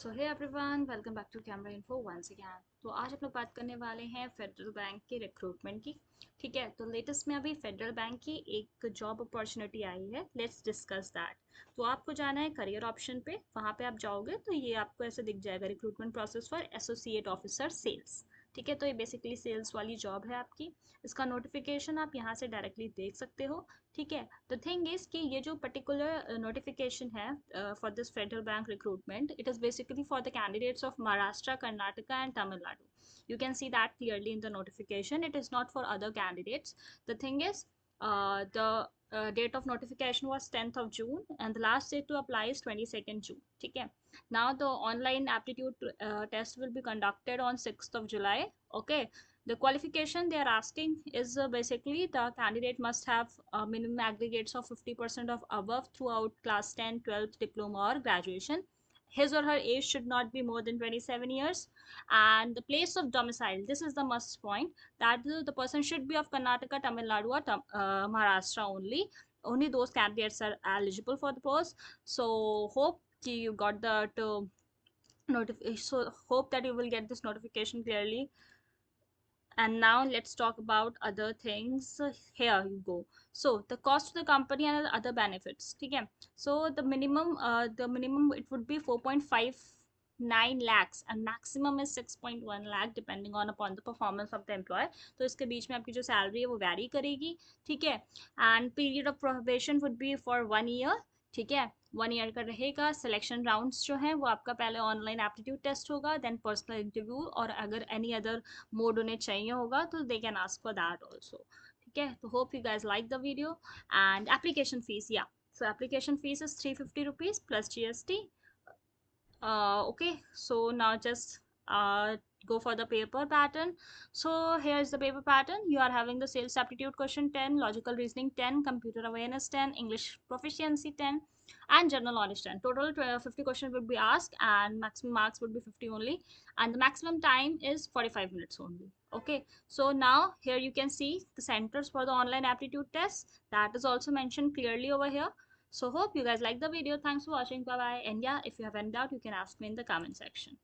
So hey everyone, welcome back to camera info once again. तो आज हम लोग बात करने वाले हैं फेडरल बैंक के रिक्रूटमेंट की। ठीक है, तो लेटेस्ट में अभी फेडरल बैंक की एक जॉब अपॉर्चुनिटी आई है, लेट्स डिस्कस दैट। तो आपको जाना है करियर ऑप्शन पे, वहाँ पे आप जाओगे तो ये आपको ऐसे दिख जाएगा, recruitment process for associate officer sales. ठीक है, तो ये बेसिकली सेल्स वाली जॉब है आपकी। इसका नोटिफिकेशन आप यहाँ से डायरेक्टली देख सकते हो। ठीक है, द थिंग इज कि ये जो पर्टिकुलर नोटिफिकेशन है for this federal bank recruitment, it is basically for the candidates of Maharashtra, Karnataka and Tamil Nadu. You can see that clearly in the notification. It is not for other candidates. The thing is, the date of notification was 10th of June and the last date to apply is 22nd June. ठीक है, now the online aptitude test will be conducted on 6th of July. Okay, the qualification they are asking is basically the candidate must have minimum aggregates of 50% of above throughout class 10, 12th diploma or graduation. His or her age should not be more than 27 years, and the place of domicile, this is the must point, that the person should be of Karnataka, Tamil Nadu or Maharashtra only those candidates are eligible for the post. So hope you got that notification, so hope that you will get this notification clearly. And now let's talk about other things. Here you go. So the cost to the company and other benefits. Okay, so the minimum it would be 4.59 lakhs and maximum is 6.1 lakh depending on upon the performance of the employer. तो इसके बीच में आपकी जो salary है वो vary करेगी. ठीक है, and period of probation would be for 1 year. ठीक है, 1 ईयर का रहेगा. सिलेक्शन राउंड्स जो है वो आपका पहले ऑनलाइन एप्टीट्यूड टेस्ट होगा, देन पर्सनल इंटरव्यू, और अगर एनी अदर मोड उन्हें चाहिए होगा तो they can ask for that also. ठीक है, तो hope you guys like the video. And application fees, या so application fees is 350 rupees plus GST. Okay, so now just go for the paper pattern. So here's the paper pattern. You are having the sales aptitude question 10, logical reasoning 10, computer awareness 10, English proficiency 10, and general knowledge 10. Total 50 questions will be asked and maximum marks would be 50 only, and the maximum time is 45 minutes only. Okay, so now here you can see the centers for the online aptitude test, that is also mentioned clearly over here. So hope you guys like the video. Thanks for watching. Bye bye. And yeah, if you have any doubt, you can ask me in the comment section.